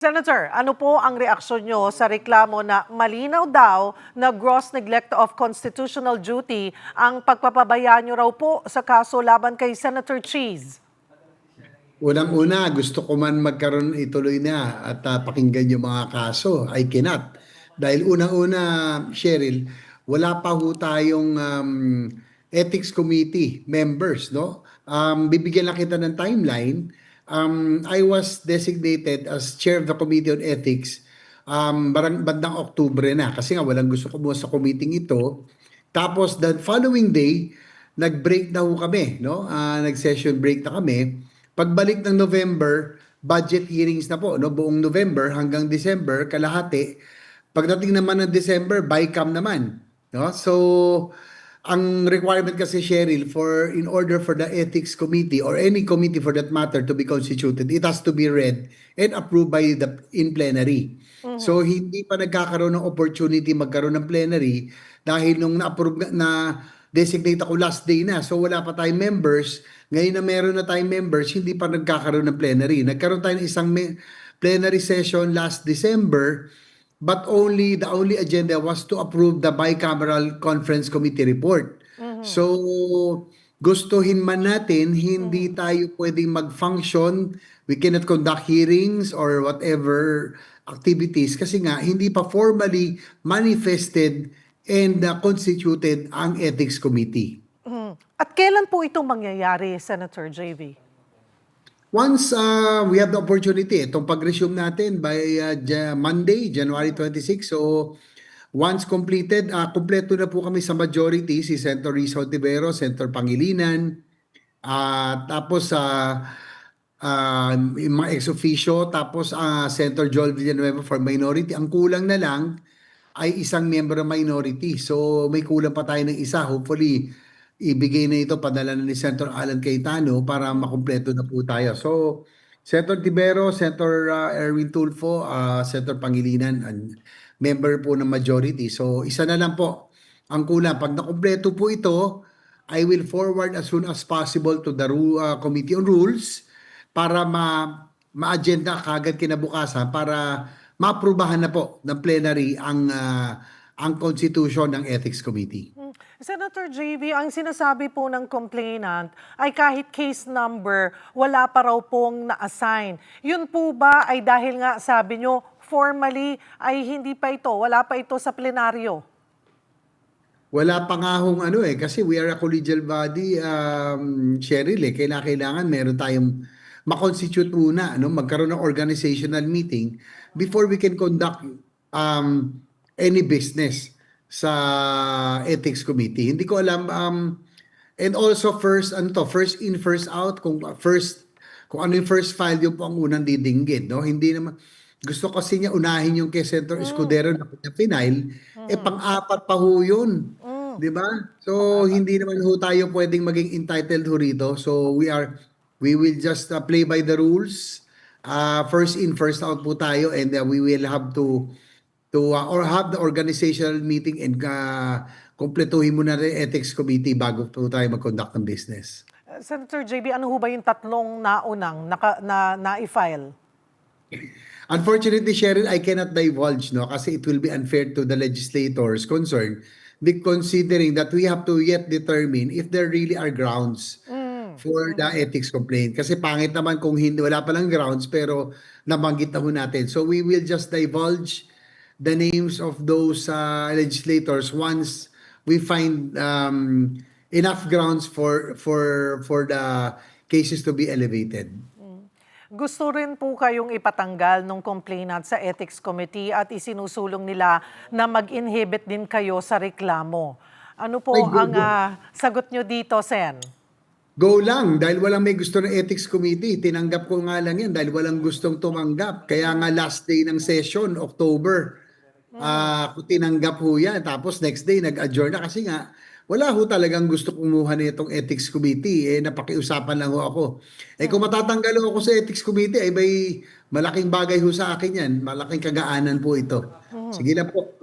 Senator, ano po ang reaksyon nyo sa reklamo na malinaw daw na gross neglect of constitutional duty ang pagpapabaya nyo raw po sa kaso laban kay Senator Cheese? Unang-una, gusto ko man magkaroon ituloy na at pakinggan yung mga kaso. I cannot. Dahil unang-una, Cheryl, wala pa ho tayong ethics committee members, no? Bibigyan lang kita ng timeline. I was designated as chair of the Committee on Ethics bandang Oktubre na kasi nga walang gusto kumuha sa committee ito. Tapos the following day, nag-break na ho kami, no? Nag-session break na kami. Pagbalik ng November, budget hearings na po, no? Buong November hanggang December, kalahati. Pagdating naman ng December, BICAM naman, no? So, ang requirement kasi, Cheryl, in order for the ethics committee or any committee for that matter to be constituted, it has to be read and approved by in plenary. So hindi pa nagkakaroon ng opportunity magkaroon ng plenary dahil nung na-approve na designate ako last day na. So wala pa tayong members. Ngayon na meron na tayong members, hindi pa nagkakaroon ng plenary. Nagkaroon tayo ng isang plenary session last December, but the only agenda was to approve the bicameral conference committee report. So gustuhin man natin, hindi tayo pwedeng mag-function. We cannot conduct hearings or whatever activities kasi nga hindi pa formally manifested and constituted ang ethics committee. At kailan po itong mangyayari, Senator JV? Once we have the opportunity, itong pag-resume natin by Monday, January 26. So once completed, kumpleto na po kami sa majority, si Senator Rizal Tibero, Senator Pangilinan, tapos yung mga ex-officio, tapos Senator Joel Villanueva for minority. Ang kulang na lang ay isang member ng minority. So may kulang pa tayo ng isa. Hopefully, ibigay na ito, padala na ni Senator Alan Cayetano para makumpleto na po tayo. So, Senator Tibero, Senator Erwin Tulfo, Senator Pangilinan, member po ng majority. So, isa na lang po ang kulang. Pag nakumpleto po ito, I will forward as soon as possible to the Committee on Rules para ma-agenda kagad kinabukasan para maaprubahan na po ng plenary ang constitution ng Ethics Committee. Senator JV, ang sinasabi po ng complainant ay kahit case number, wala pa raw pong na-assign. Yun po ba ay dahil nga sabi nyo, formally ay hindi pa ito, wala pa ito sa plenaryo? Wala pa nga hong kasi we are a collegial body, Cheryl, kailangan meron tayong ma-constitute muna, magkaroon ng organizational meeting before we can conduct any business sa ethics committee. Hindi ko alam and also first in first out kung ano yung first file yung po ang unang didinggit, no? Hindi naman gusto kasi niya unahin yung kay Senator Escudero na final, pang-apat pa ho yun. 'Di ba? So hindi naman ho tayo pwedeng maging entitled ho rito. So we will just play by the rules. First in first out po tayo and we will have to or have the organizational meeting and kumpletuhin muna rin ethics committee bago po tayo mag-conduct ng business. Senator JB, ano ho ba yung tatlong naunang na-file? Unfortunately, Cheryl, I cannot divulge, no, kasi it will be unfair to the legislators concerned, considering that we have to yet determine if there really are grounds for the ethics complaint. Kasi pangit naman kung wala palang grounds pero nabanggit na ho natin. So we will just divulge the names of those legislators once we find enough grounds for the cases to be elevated. Gusto rin po kayong ipatanggal ng complainant sa Ethics Committee at isinusulong nila na mag-inhibit din kayo sa reklamo. Ano po ang sagot nyo dito, Sen? Go lang, dahil walang may gusto ng Ethics Committee. Tinanggap ko nga lang yan dahil walang gustong tumanggap. Kaya nga last day ng session, October, tinanggap ho yan. Tapos next day, nag-adjourn na kasi nga, wala ho talagang gusto kumuha nitong Ethics Committee. Napakiusapan lang ho ako. Kung matatanggal ho ako sa Ethics Committee, ay may malaking bagay ho sa akin yan. Malaking kagaanan po ito. Sige na po.